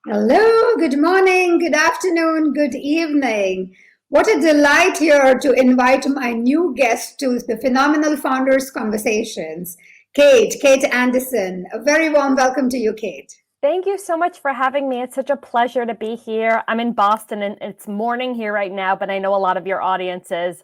Hello, good morning, good afternoon, good evening. What a delight here to invite my new guest to the Phenomenal Founders Conversations, Kate Anderson. A very warm welcome to you, Kate. Thank you so much for having me. It's such a pleasure to be here. I'm in Boston and it's morning here right now, but I know a lot of your audience is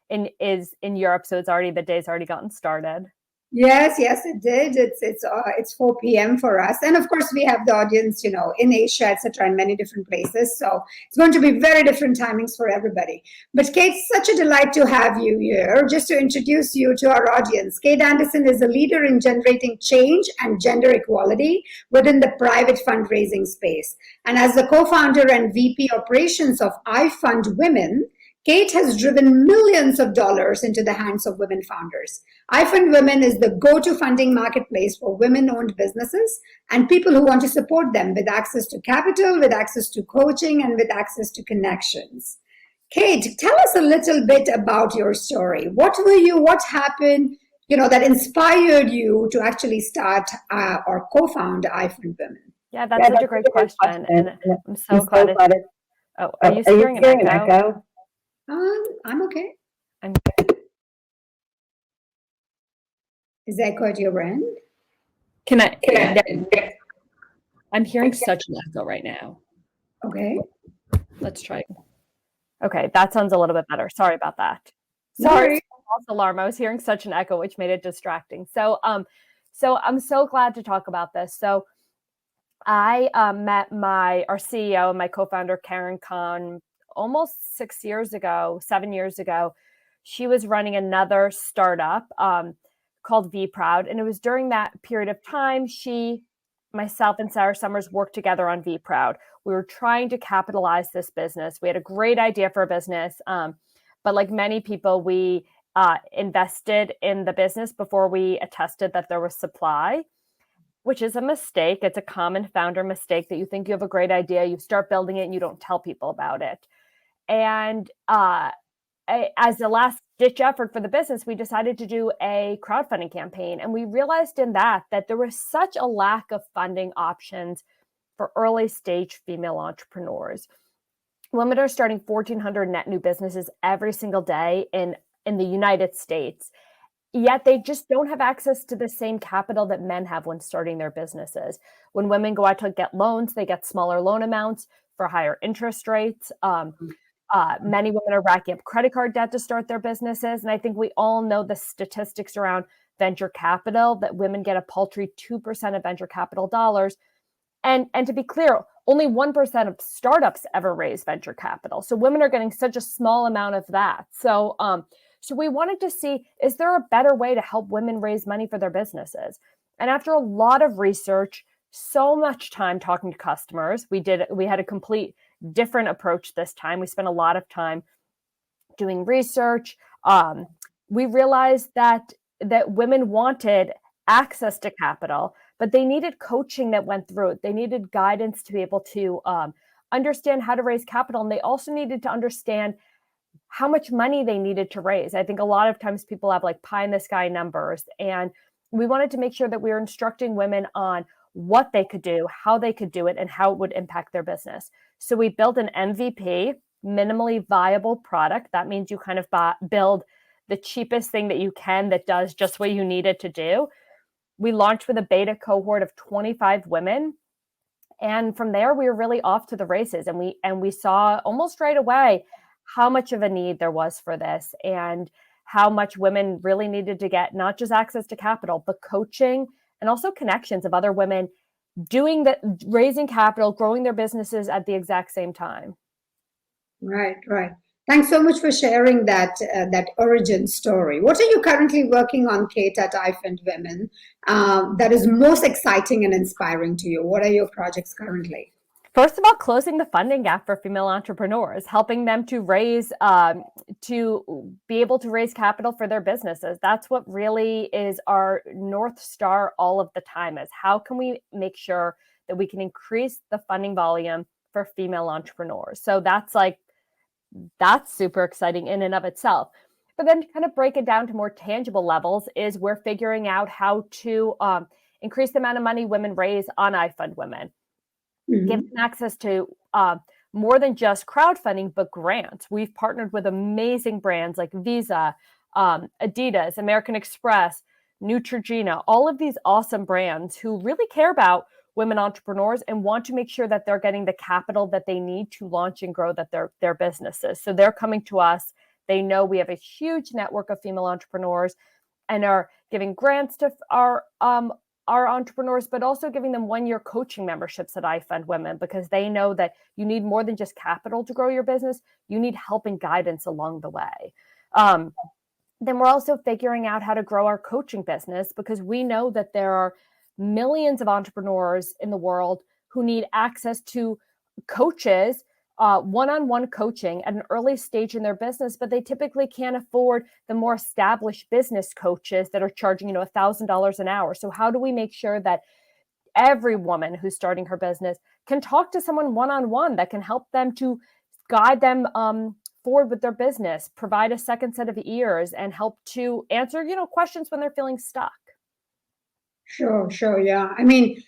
in Europe, so the day's already gotten started. Yes, it did. It's 4 p.m. for us, and of course we have the audience, in Asia, etc., in many different places. So it's going to be very different timings for everybody. But Kate, such a delight to have you here. Just to introduce you to our audience, Kate Anderson is a leader in generating change and gender equality within the private fundraising space, and as the co-founder and VP operations of iFund Women. Kate has driven millions of dollars into the hands of women founders. iFund Women is the go-to funding marketplace for women-owned businesses and people who want to support them with access to capital, with access to coaching, and with access to connections. Kate, tell us a little bit about your story. What happened, that inspired you to actually start or co-found iFund Women? Yeah, that's such a great question, and I'm so glad it's. Oh, are you hearing an echo? I'm okay. I'm Is that quite your end? Can I? I'm hearing such an echo right now. Okay. Let's try. Okay, that sounds a little bit better. Sorry about that. Sorry. False alarm. I was hearing such an echo, which made it distracting. So I'm so glad to talk about this. So I met our CEO and my co-founder Karen Kahn almost 7 years ago. She was running another startup called vProud, and it was during that period of time myself and Sarah Summers worked together on vProud. We were trying to capitalize this business. We had a great idea for a business, but like many people, we invested in the business before we attested that there was supply, which is a mistake. It's a common founder mistake that you think you have a great idea, you start building it, and you don't tell people about it. And as a last ditch effort for the business, we decided to do a crowdfunding campaign. And we realized in that there was such a lack of funding options for early stage female entrepreneurs. Women are starting 1,400 net new businesses every single day in the United States. Yet they just don't have access to the same capital that men have when starting their businesses. When women go out to get loans, they get smaller loan amounts for higher interest rates. Many women are racking up credit card debt to start their businesses. And I think we all know the statistics around venture capital, that women get a paltry 2% of venture capital dollars. And to be clear, only 1% of startups ever raise venture capital. So women are getting such a small amount of that. So we wanted to see, is there a better way to help women raise money for their businesses? And after a lot of research, so much time talking to customers, we had a complete different approach this time. We spent a lot of time doing research. We realized that women wanted access to capital, but they needed coaching that went through it. They needed guidance to be able to understand how to raise capital. And they also needed to understand how much money they needed to raise. I think a lot of times people have like pie in the sky numbers, and we wanted to make sure that we were instructing women on what they could do, how they could do it, and how it would impact their business. So we built an MVP, minimally viable product. That means you kind of build the cheapest thing that you can that does just what you need it to do. We launched with a beta cohort of 25 women. And from there, we were really off to the races. And we saw almost right away how much of a need there was for this, and how much women really needed to get not just access to capital, but coaching and also connections of other women doing that, raising capital, growing their businesses at the exact same time. Right. Thanks so much for sharing that origin story. What are you currently working on, Kate, at iFund Women, that is most exciting and inspiring to you? What are your projects currently? First of all, closing the funding gap for female entrepreneurs, helping them to be able to raise capital for their businesses. That's what really is our North Star all of the time, is how can we make sure that we can increase the funding volume for female entrepreneurs? So that's super exciting in and of itself. But then to kind of break it down to more tangible levels is we're figuring out how to increase the amount of money women raise on iFund Women. give them access to more than just crowdfunding, but grants. We've partnered with amazing brands like Visa, Adidas, American Express, Neutrogena, all of these awesome brands who really care about women entrepreneurs and want to make sure that they're getting the capital that they need to launch and grow their businesses. So they're coming to us. They know we have a huge network of female entrepreneurs and are giving grants to our entrepreneurs, but also giving them one-year coaching memberships at iFund Women, because they know that you need more than just capital to grow your business. You need help and guidance along the way. Then we're also figuring out how to grow our coaching business, because we know that there are millions of entrepreneurs in the world who need access to coaches, one-on-one coaching at an early stage in their business, but they typically can't afford the more established business coaches that are charging, $1,000 an hour. So how do we make sure that every woman who's starting her business can talk to someone one-on-one that can help them to guide them forward with their business, provide a second set of ears, and help to answer, questions when they're feeling stuck? Sure. Yeah. I mean,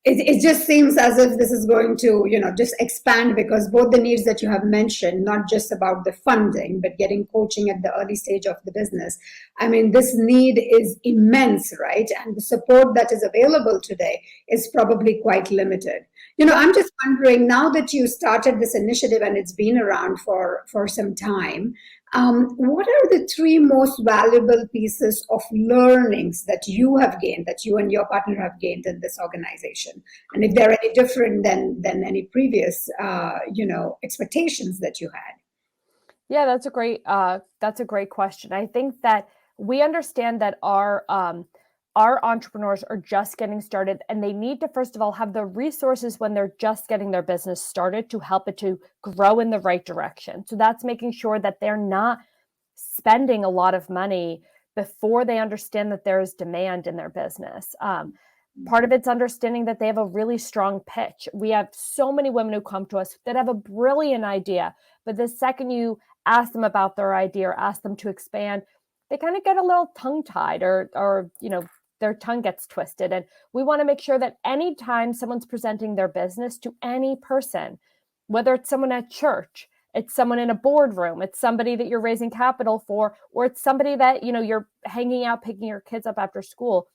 it just seems as if this is going to, just expand, because both the needs that you have mentioned, not just about the funding, but getting coaching at the early stage of the business. I mean, this need is immense, right? And the support that is available today is probably quite limited. I'm just wondering, now that you started this initiative and it's been around for some time, what are the three most valuable pieces of learnings that you have gained, that you and your partner have gained in this organization? And if they're any different than any previous, expectations that you had? Yeah, that's a great question. I think that we understand that our entrepreneurs are just getting started, and they need to, first of all, have the resources when they're just getting their business started to help it to grow in the right direction. So that's making sure that they're not spending a lot of money before they understand that there is demand in their business. Part of it's understanding that they have a really strong pitch. We have so many women who come to us that have a brilliant idea, but the second you ask them about their idea or ask them to expand, they kind of get a little tongue-tied or their tongue gets twisted. And we want to make sure that anytime someone's presenting their business to any person, whether it's someone at church, it's someone in a boardroom, it's somebody that you're raising capital for, or it's somebody that, you're hanging out, picking your kids up after school,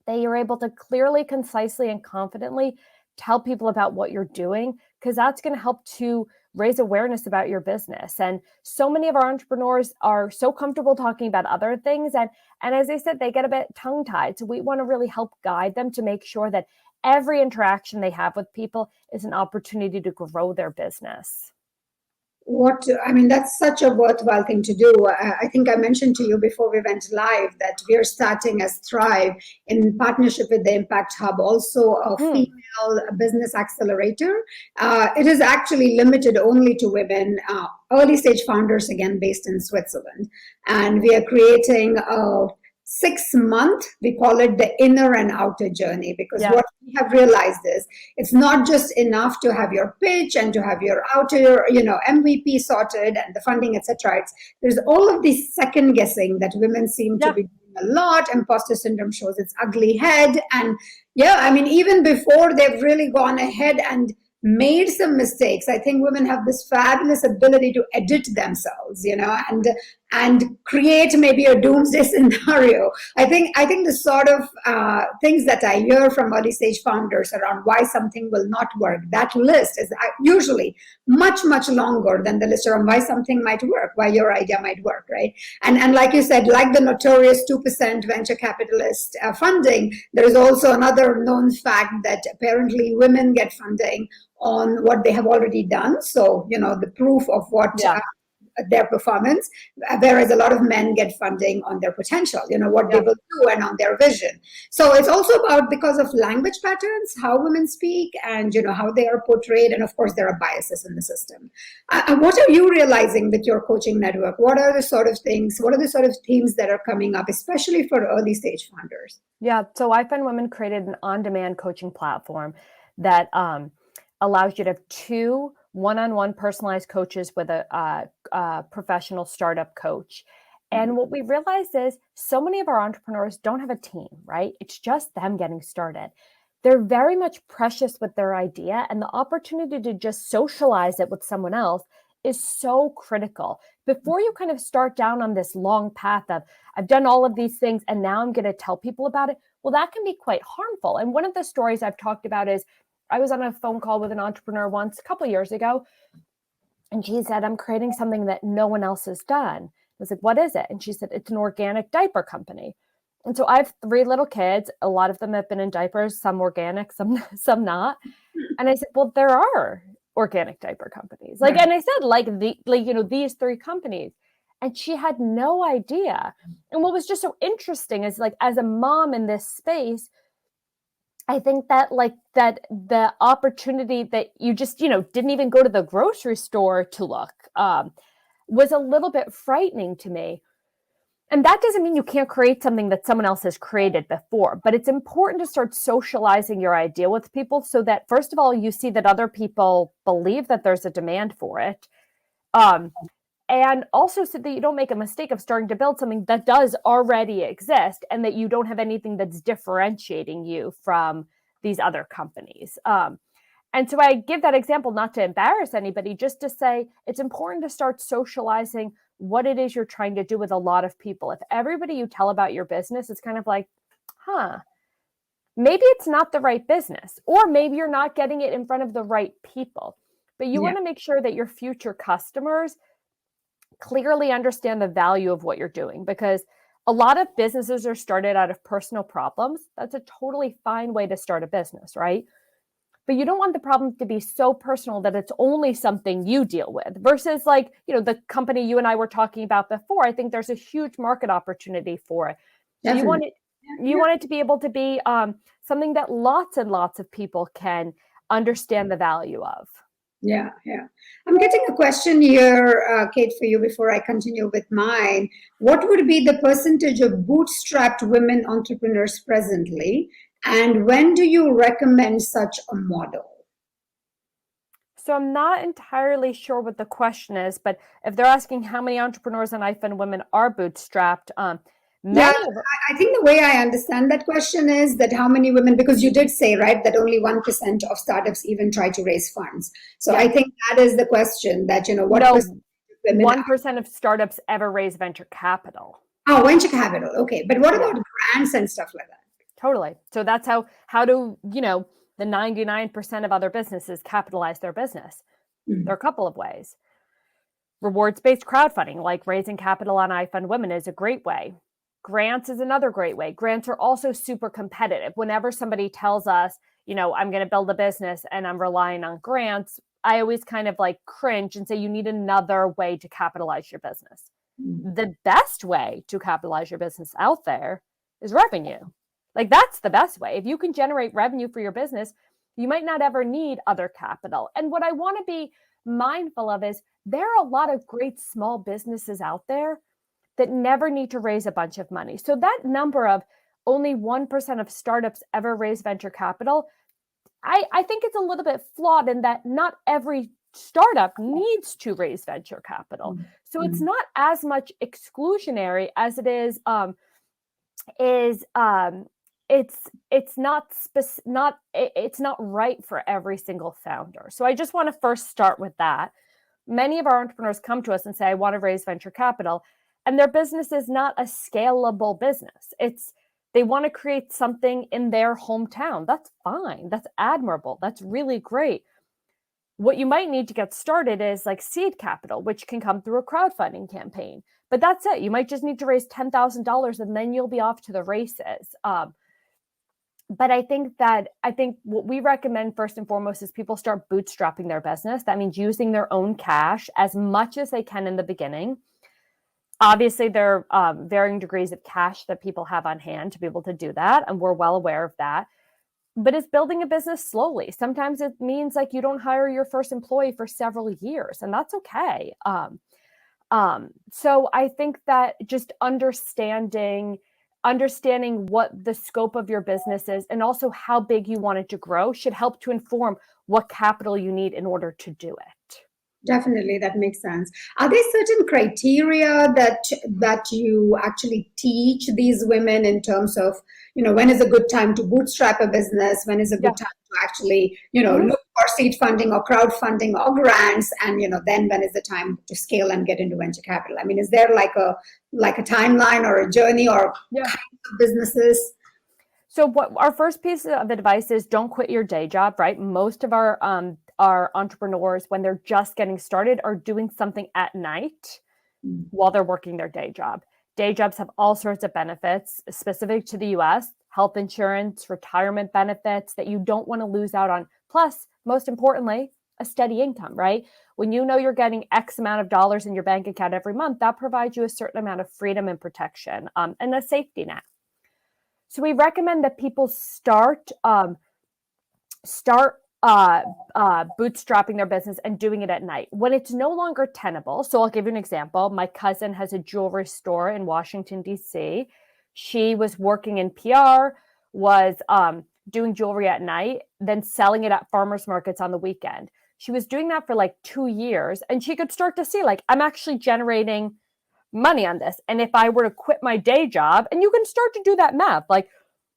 that you're able to clearly, concisely, and confidently tell people about what you're doing, because that's going to help to raise awareness about your business. And so many of our entrepreneurs are so comfortable talking about other things. And as I said, they get a bit tongue-tied. So we want to really help guide them to make sure that every interaction they have with people is an opportunity to grow their business. That's such a worthwhile thing to do. I think I mentioned to you before we went live that we are starting as Thrive in partnership with the Impact Hub, also a female business accelerator. It is actually limited only to women, early stage founders, again, based in Switzerland. And we are creating a 6-month, we call it the inner and outer journey, because what we have realized is it's not just enough to have your pitch and to have your outer, MVP sorted and the funding, etc. There's all of this second guessing that women seem to be doing a lot. Imposter syndrome shows its ugly head. And even before they've really gone ahead and made some mistakes, I think women have this fabulous ability to edit themselves, and create maybe a doomsday scenario. I think the sort of things that I hear from early stage founders around why something will not work, that list is usually much, much longer than the list around why something might work, why your idea might work, right? And like you said, like the notorious 2% venture capitalist funding, there is also another known fact that apparently women get funding on what they have already done. So, the proof of what their performance, whereas a lot of men get funding on their potential, what they will do and on their vision. So it's also about, because of language patterns, how women speak and, how they are portrayed. And of course, there are biases in the system. What are you realizing with your coaching network? What are the sort of themes that are coming up, especially for early stage founders? Yeah. So iFund Women created an on-demand coaching platform that allows you to have 2 one-on-one personalized coaches with a professional startup coach. And what we realized is so many of our entrepreneurs don't have a team, right? It's just them getting started. they're very much precious with their idea, and the opportunity to just socialize it with someone else is so critical. Before you kind of start down on this long path of, I've done all of these things and now I'm going to tell people about it, well, that can be quite harmful. And one of the stories I've talked about is I was on a phone call with an entrepreneur once a couple of years ago, and she said, I'm creating something that no one else has done. I was like, what is it? And she said, it's an organic diaper company. And so I have 3 little kids. A lot of them have been in diapers, some organic, some not. And I said, well, there are organic diaper companies. Like, and I said, these 3 companies. And she had no idea. And what was just so interesting is, like, as a mom in this space, I think that the opportunity that you just, didn't even go to the grocery store to look was a little bit frightening to me. And that doesn't mean you can't create something that someone else has created before, but it's important to start socializing your idea with people so that, first of all, you see that other people believe that there's a demand for it. And also so that you don't make a mistake of starting to build something that does already exist and that you don't have anything that's differentiating you from these other companies. And so I give that example not to embarrass anybody, just to say it's important to start socializing what it is you're trying to do with a lot of people. If everybody you tell about your business is kind of like, maybe it's not the right business, or maybe you're not getting it in front of the right people. But you want to make sure that your future customers clearly understand the value of what you're doing, because a lot of businesses are started out of personal problems. That's a totally fine way to start a business, right? But you don't want the problem to be so personal that it's only something you deal with, versus the company you and I were talking about before. I think there's a huge market opportunity for it. So you want it to be able to be something that lots and lots of people can understand the value of. Yeah. I'm getting a question here, Kate, for you before I continue with mine. What would be the percentage of bootstrapped women entrepreneurs presently? And when do you recommend such a model? So I'm not entirely sure what the question is, but if they're asking how many entrepreneurs and iPhone women are bootstrapped, I think the way I understand that question is that how many women, because you did say, right, that only 1% of startups even try to raise funds. So I think that is the question, that, what percent of women 1% of startups ever raise venture capital. Oh, venture capital. Okay. But what about grants and stuff like that? Totally. So that's how do, the 99% of other businesses capitalize their business? There are a couple of ways. Rewards-based crowdfunding, like raising capital on iFund Women, is a great way. Grants is another great way. Grants are also super competitive. Whenever somebody tells us, I'm going to build a business and I'm relying on grants, I always kind of cringe and say, you need another way to capitalize your business. The best way to capitalize your business out there is revenue. That's the best way. If you can generate revenue for your business, you might not ever need other capital. And what I want to be mindful of is there are a lot of great small businesses out there that never need to raise a bunch of money. So that number of only 1% of startups ever raise venture capital, I think it's a little bit flawed in that not every startup needs to raise venture capital. So it's not as much exclusionary as it is it's not right for every single founder. So I just want to first start with that. Many of our entrepreneurs come to us and say, I want to raise venture capital, and their business is not a scalable business. They want to create something in their hometown. That's fine. That's admirable. That's really great. What you might need to get started is seed capital, which can come through a crowdfunding campaign. But that's it. You might just need to raise $10,000 and then you'll be off to the races. But I think what we recommend first and foremost is people start bootstrapping their business. That means using their own cash as much as they can in the beginning. Obviously, there are varying degrees of cash that people have on hand to be able to do that, and we're well aware of that. But it's building a business slowly. Sometimes it means you don't hire your first employee for several years, and that's okay. So I think that just understanding what the scope of your business is and also how big you want it to grow should help to inform what capital you need in order to do it. Definitely, that makes sense. Are there certain criteria that you actually teach these women in terms of, when is a good time to bootstrap a business, when is a good Yeah. time to actually, Mhm. look for seed funding or crowdfunding or grants, and then when is the time to scale and get into venture capital? I mean, is there like a timeline or a journey or Yeah. kinds of businesses? So what our first piece of advice is, don't quit your day job, right? Most of our entrepreneurs, when they're just getting started, are doing something at night Mm. while they're working their day job. Day jobs have all sorts of benefits specific to the US, health insurance, retirement benefits that you don't want to lose out on. Plus, most importantly, a steady income, right? When you know you're getting X amount of dollars in your bank account every month, that provides you a certain amount of freedom and protection, and a safety net. So we recommend that people start bootstrapping their business and doing it at night when it's no longer tenable. So I'll give you an example. My cousin has a jewelry store in Washington, D.C. She was working in PR, was doing jewelry at night, then selling it at farmers markets on the weekend. She was doing that for like 2 years, and she could start to see, like, I'm actually generating money on this. And if I were to quit my day job, and you can start to do that math, like,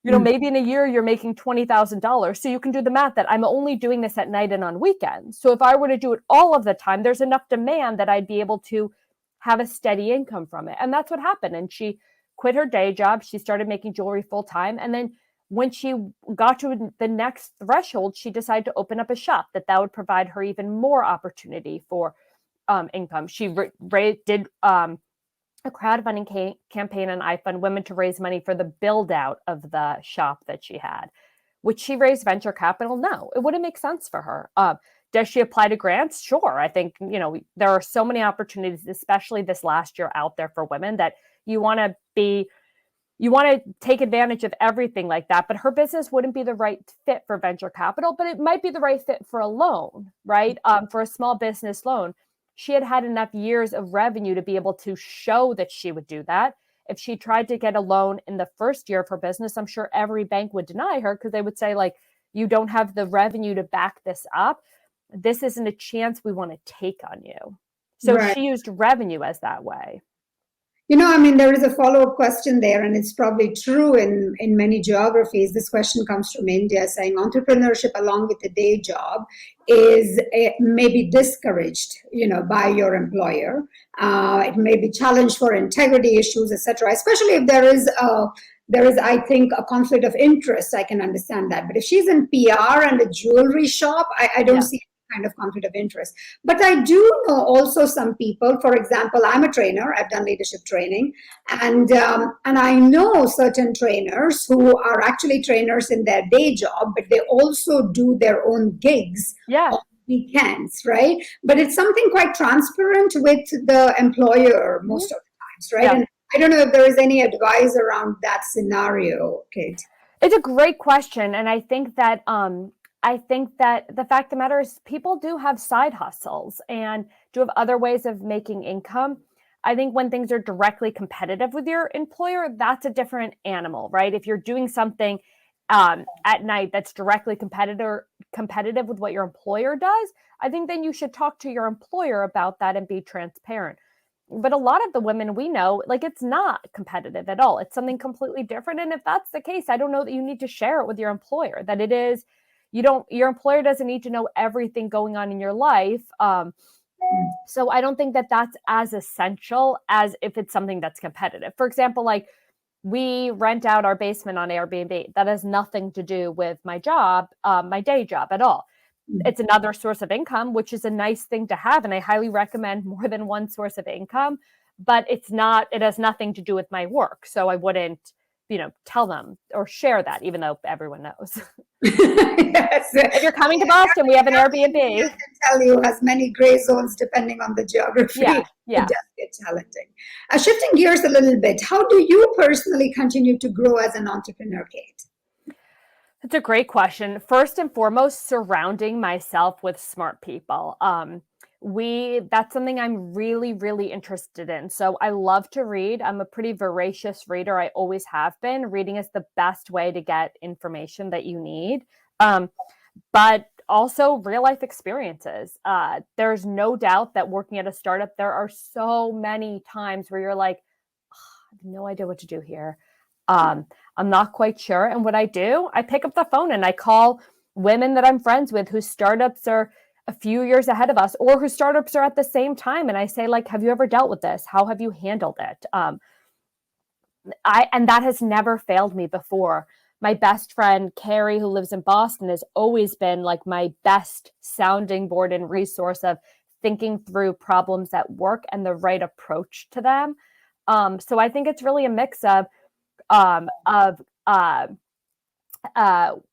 Mm. maybe in a year you're making $20,000. So you can do the math that I'm only doing this at night and on weekends. So if I were to do it all of the time, there's enough demand that I'd be able to have a steady income from it. And that's what happened. And she quit her day job. She started making jewelry full time. And then when she got to the next threshold, she decided to open up a shop that would provide her even more opportunity for income. She did a crowdfunding campaign on iFund Women to raise money for the build out of the shop that she had. Would she raise venture capital? No, it wouldn't make sense for her. Does she apply to grants? Sure. I think, there are so many opportunities, especially this last year out there for women, that you want to take advantage of everything like that. But her business wouldn't be the right fit for venture capital, but it might be the right fit for a loan, right? For a small business loan. She had enough years of revenue to be able to show that she would do that. If she tried to get a loan in the first year of her business, I'm sure every bank would deny her, because they would say, like, you don't have the revenue to back this up. This isn't a chance we want to take on you. So Right. she used revenue as that way. I mean, there is a follow-up question there, and it's probably true in many geographies. This question comes from India, saying entrepreneurship along with a day job is maybe discouraged, by your employer. It may be challenged for integrity issues, etc. Especially if there is, I think, a conflict of interest. I can understand that. But if she's in PR and a jewelry shop, I don't Yeah. see kind of conflict of interest. But I do know also some people. For example, I'm a trainer. I've done leadership training, and I know certain trainers who are actually trainers in their day job, but they also do their own gigs Yeah. on weekends, right? But it's something quite transparent with the employer Mhm. most of the times, right? Yeah. And I don't know if there is any advice around that scenario, Kate. It's a great question. And I think that the fact of the matter is, people do have side hustles and do have other ways of making income. I think when things are directly competitive with your employer, that's a different animal, right? If you're doing something at night that's directly competitive with what your employer does, I think then you should talk to your employer about that and be transparent. But a lot of the women we know, like, it's not competitive at all. It's something completely different. And if that's the case, I don't know that you need to share it with your employer, that it is, your employer doesn't need to know everything going on in your life. So I don't think that that's as essential as if it's something that's competitive. For example, like, we rent out our basement on Airbnb. That has nothing to do with my job, my day job at all. It's another source of income, which is a nice thing to have. And I highly recommend more than one source of income, but it has nothing to do with my work. So I wouldn't, tell them or share that, even though everyone knows. Yes. If you're coming to Boston, we have an I Airbnb. can tell you has many gray zones depending on the geography. Yeah. It does get challenging. Shifting gears a little bit, how do you personally continue to grow as an entrepreneur, Kate? That's a great question. First and foremost, surrounding myself with smart people. That's something I'm really, really interested in. So I love to read. I'm a pretty voracious reader. I always have been. Reading is the best way to get information that you need. But also real life experiences. There's no doubt that working at a startup, there are so many times where you're like, oh, I have no idea what to do here. I'm not quite sure. And what I do, I pick up the phone and I call women that I'm friends with whose startups are a few years ahead of us or whose startups are at the same time. And I say, like, have you ever dealt with this? How have you handled it? And that has never failed me before. My best friend, Carrie, who lives in Boston, has always been like my best sounding board and resource of thinking through problems at work and the right approach to them. So I think it's really a mix of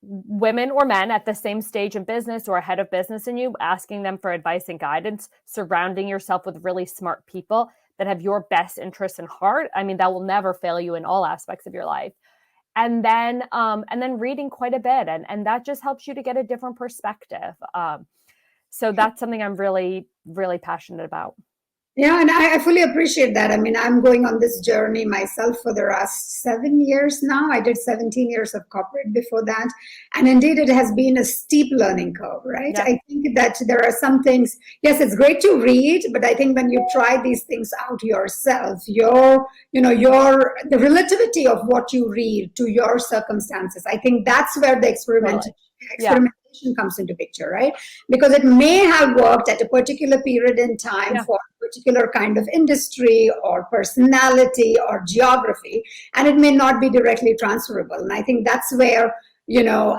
women or men at the same stage in business or ahead of business in you, asking them for advice and guidance, surrounding yourself with really smart people that have your best interests in heart. I mean, that will never fail you in all aspects of your life. And then reading quite a bit. And that just helps you to get a different perspective. So that's something I'm really, really passionate about. Yeah, and I fully appreciate that. I mean, I'm going on this journey myself for the last 7 years now. I did 17 years of corporate before that. And indeed, it has been a steep learning curve, right? Yeah. I think that there are some things, yes, it's great to read, but I think when you try these things out yourself, the relativity of what you read to your circumstances, I think that's where the experimentation comes into picture, right? Because it may have worked at a particular period in time for a particular kind of industry or personality or geography, and it may not be directly transferable. And I think that's where,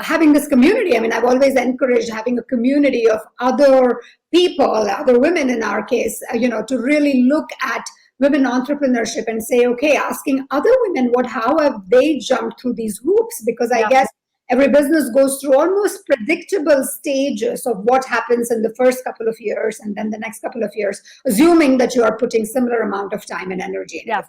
having this community, I mean, I've always encouraged having a community of other people, other women in our case, to really look at women entrepreneurship and say, okay, asking other women how have they jumped through these hoops? Because I guess every business goes through almost predictable stages of what happens in the first couple of years and then the next couple of years, assuming that you are putting similar amount of time and energy in it.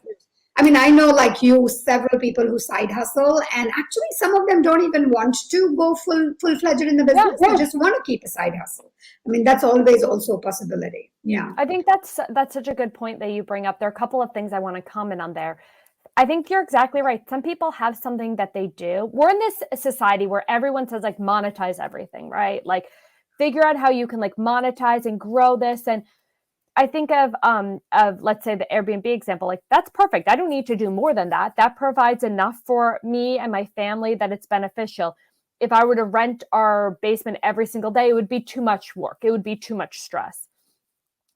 I mean, I know, like you, several people who side hustle, and actually some of them don't even want to go full-fledged in the business. They just want to keep a side hustle. I mean, that's always also a possibility. Yeah. I think that's such a good point that you bring up. There are a couple of things I want to comment on there. I think you're exactly right. Some people have something that they do. We're in this society where everyone says, like, monetize everything, right? Like, figure out how you can like monetize and grow this. And I think of let's say the Airbnb example, like, that's perfect. I don't need to do more than that. That provides enough for me and my family that it's beneficial. If I were to rent our basement every single day, it would be too much work. It would be too much stress.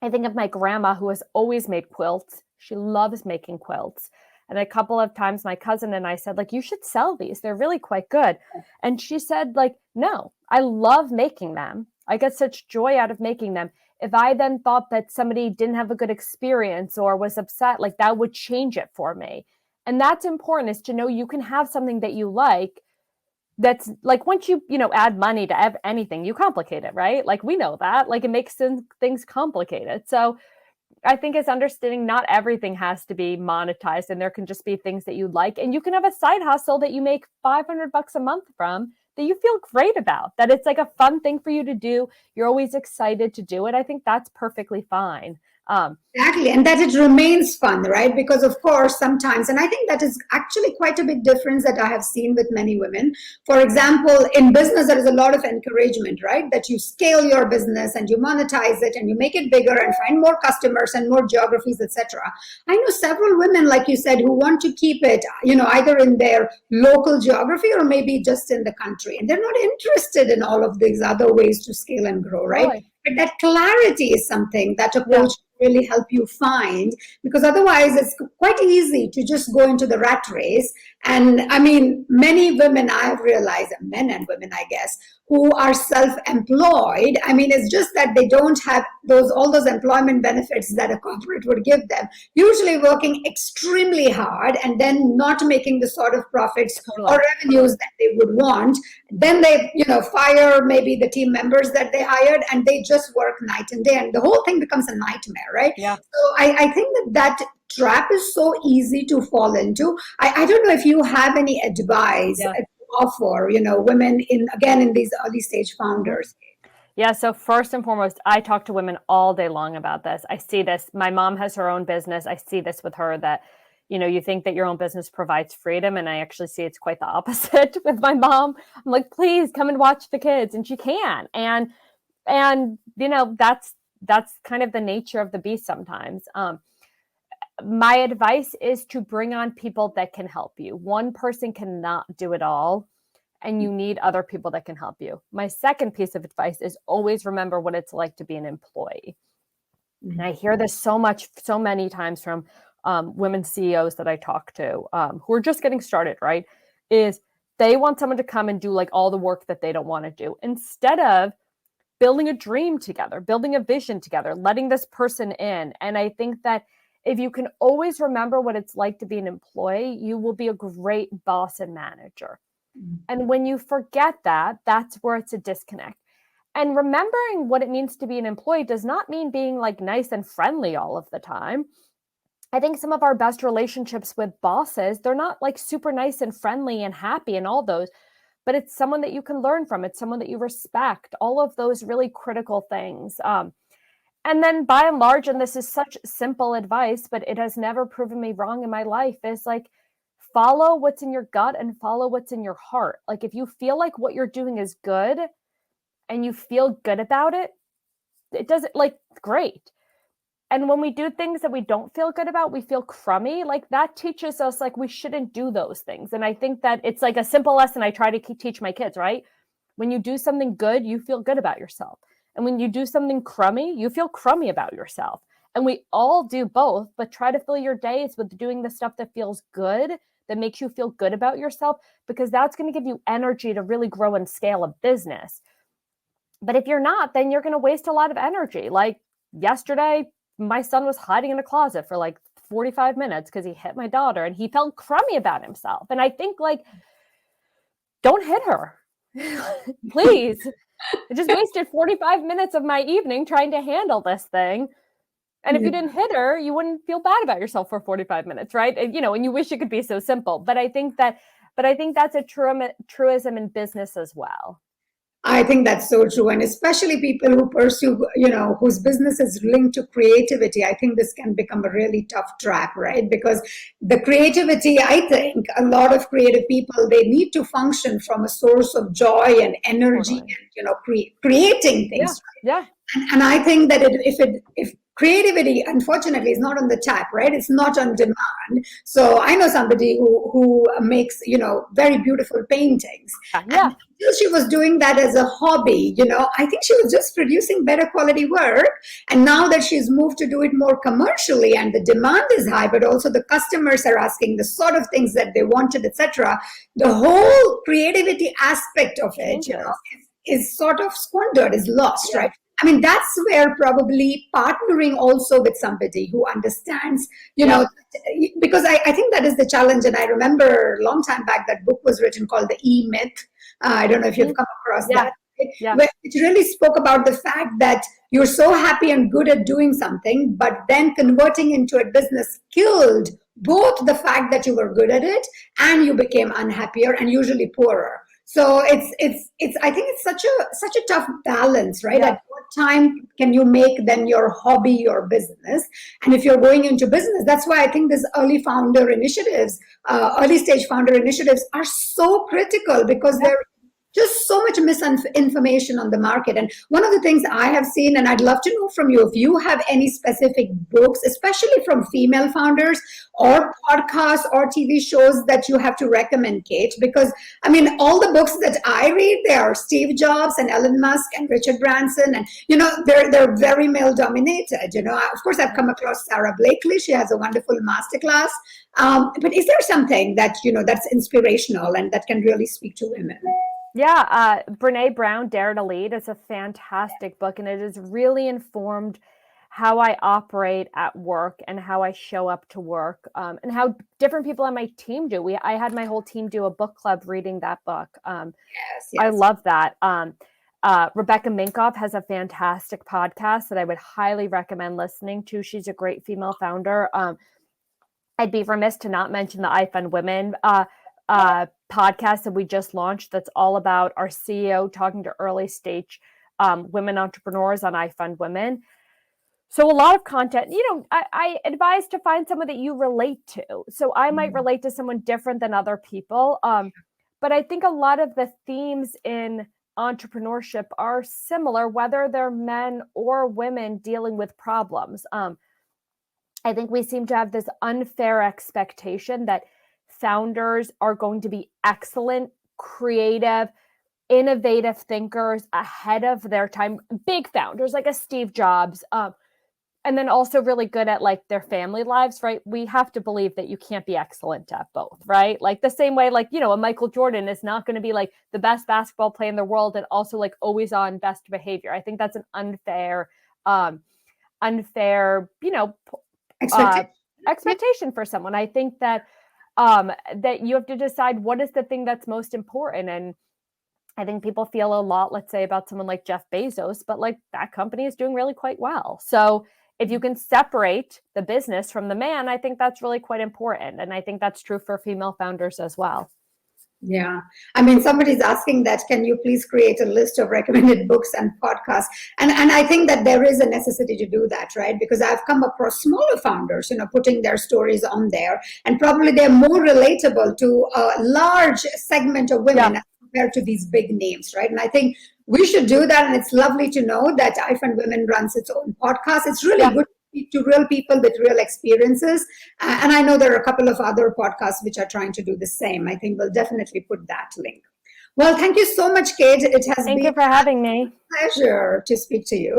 I think of my grandma, who has always made quilts. She loves making quilts. And a couple of times my cousin and I said, like, you should sell these. They're really quite good. And she said, like, no, I love making them. I get such joy out of making them. If I then thought that somebody didn't have a good experience or was upset, like, that would change it for me. And that's important, is to know you can have something that you like. That's like, once you add money to anything, you complicate it, right? Like, we know that, like, it makes things complicated. So I think it's understanding not everything has to be monetized, and there can just be things that you like, and you can have a side hustle that you make $500 a month from that you feel great about, that it's like a fun thing for you to do. You're always excited to do it. I think that's perfectly fine. Exactly. And that it remains fun, right? Because of course, sometimes, and I think that is actually quite a big difference that I have seen with many women. For example, in business, there is a lot of encouragement, right? That you scale your business and you monetize it and you make it bigger and find more customers and more geographies, etc. I know several women, like you said, who want to keep it, either in their local geography or maybe just in the country. And they're not interested in all of these other ways to scale and grow, right? Really? But that clarity is something that approach really help you find, because otherwise it's quite easy to just go into the rat race. And I mean, many women, I have realized, men and women, I guess, who are self-employed, I mean, it's just that they don't have all those employment benefits that a corporate would give them, usually working extremely hard and then not making the sort of profits or revenues that they would want. Then they, fire maybe the team members that they hired, and they just work night and day, and the whole thing becomes a nightmare, right? Yeah. So I think that trap is so easy to fall into. I don't know if you have any advice to offer, women in these early stage founders. Yeah. So first and foremost, I talk to women all day long about this. I see this. My mom has her own business. I see this with her, that you think that your own business provides freedom, and I actually see it's quite the opposite with my mom. I'm like, please come and watch the kids, and she can. And that's kind of the nature of the beast sometimes. My advice is to bring on people that can help you. One person cannot do it all, and you need other people that can help you. My second piece of advice is always remember what it's like to be an employee. And I hear this so many times from women CEOs that I talk to who are just getting started, right? Is they want someone to come and do like all the work that they don't want to do, instead of building a dream together, building a vision together, letting this person in. And I think that if you can always remember what it's like to be an employee, you will be a great boss and manager. And when you forget that, that's where it's a disconnect. And remembering what it means to be an employee does not mean being like nice and friendly all of the time. I think some of our best relationships with bosses, they're not like super nice and friendly and happy and all those, but it's someone that you can learn from. It's someone that you respect, all of those really critical things. And then by and large, and this is such simple advice, but it has never proven me wrong in my life, is like, follow what's in your gut and follow what's in your heart. Like if you feel like what you're doing is good and you feel good about it, it doesn't like great. And when we do things that we don't feel good about, we feel crummy, like that teaches us like we shouldn't do those things. And I think that it's like a simple lesson I try to teach my kids, right? When you do something good, you feel good about yourself. And when you do something crummy, you feel crummy about yourself. And we all do both, but try to fill your days with doing the stuff that feels good, that makes you feel good about yourself, because that's going to give you energy to really grow and scale a business. But if you're not, then you're going to waste a lot of energy. Like yesterday, my son was hiding in a closet for like 45 minutes because he hit my daughter and he felt crummy about himself. And I think like, don't hit her, please. I just wasted 45 minutes of my evening trying to handle this thing. And if you didn't hit her, you wouldn't feel bad about yourself for 45 minutes, right? And, and you wish it could be so simple. But I think that's a truism in business as well. I think that's so true. And especially people who pursue, whose business is linked to creativity, I think this can become a really tough track, right? Because the creativity, I think a lot of creative people, they need to function from a source of joy and energy and, creating things. Yeah. And I think that if creativity, unfortunately, is not on the tap, right? It's not on demand. So I know somebody who makes, very beautiful paintings. Yeah. And until she was doing that as a hobby, I think she was just producing better quality work. And now that she's moved to do it more commercially and the demand is high, but also the customers are asking the sort of things that they wanted, etc., the whole creativity aspect of it, is sort of squandered, is lost, right? I mean, that's where probably partnering also with somebody who understands, because I think that is the challenge. And I remember a long time back, that book was written called The E-Myth. I don't know if you've come across that. Where it really spoke about the fact that you're so happy and good at doing something, but then converting into a business killed both the fact that you were good at it and you became unhappier and usually poorer. So it's I think it's such a tough balance, right? At what time can you make then your hobby your business? And if you're going into business, that's why I think these early stage founder initiatives are so critical, because they're just so much misinformation on the market. And one of the things I have seen, and I'd love to know from you, if you have any specific books, especially from female founders, or podcasts or TV shows that you have to recommend, Kate, because I mean, all the books that I read, they are Steve Jobs and Elon Musk and Richard Branson, and they're very male dominated. Of course, I've come across Sarah Blakely. She has a wonderful masterclass. But is there something that that's inspirational and that can really speak to women? Yeah, Brene Brown, Dare to Lead is a fantastic book, and it has really informed how I operate at work and how I show up to work, and how different people on my team do. I had my whole team do a book club reading that book. Yes. I love that. Rebecca Minkoff has a fantastic podcast that I would highly recommend listening to. She's a great female founder. I'd be remiss to not mention the iFund Women podcast that we just launched, that's all about our CEO talking to early stage women entrepreneurs on iFund Women. So a lot of content, I advise to find someone that you relate to. So I might relate to someone different than other people. But I think a lot of the themes in entrepreneurship are similar, whether they're men or women dealing with problems. I think we seem to have this unfair expectation that founders are going to be excellent, creative, innovative thinkers ahead of their time, big founders like a Steve Jobs, and then also really good at like their family lives, right? We have to believe that you can't be excellent at both, right? Like the same way, like, a Michael Jordan is not going to be like the best basketball player in the world and also like always on best behavior. I think that's an unfair, expectation for someone. I think that that you have to decide what is the thing that's most important. And I think people feel a lot, let's say, about someone like Jeff Bezos, but like that company is doing really quite well. So if you can separate the business from the man, I think that's really quite important. And I think that's true for female founders as well. Yeah. I mean, somebody's asking that, can you please create a list of recommended books and podcasts? And I think that there is a necessity to do that, right? Because I've come across smaller founders, putting their stories on there, and probably they're more relatable to a large segment of women compared to these big names, right? And I think we should do that. And it's lovely to know that iFund Women runs its own podcast. It's really good to real people with real experiences. And I know there are a couple of other podcasts which are trying to do the same. I think we'll definitely put that link. Well, thank you so much, Kate. It has Thank you for having me. A pleasure to speak to you.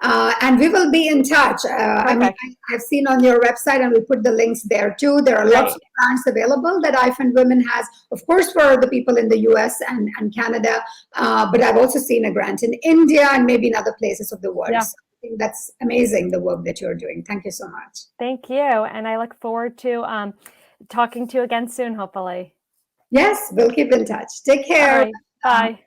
And we will be in touch. I mean, I've seen on your website, and we put the links there too. There are lots of grants available that iFund Women has, of course, for the people in the US and Canada. But I've also seen a grant in India and maybe in other places of the world. So I think that's amazing, the work that you're doing. Thank you so much. Thank you. And I look forward to talking to you again soon, hopefully. Yes, we'll keep in touch. Take care. Bye.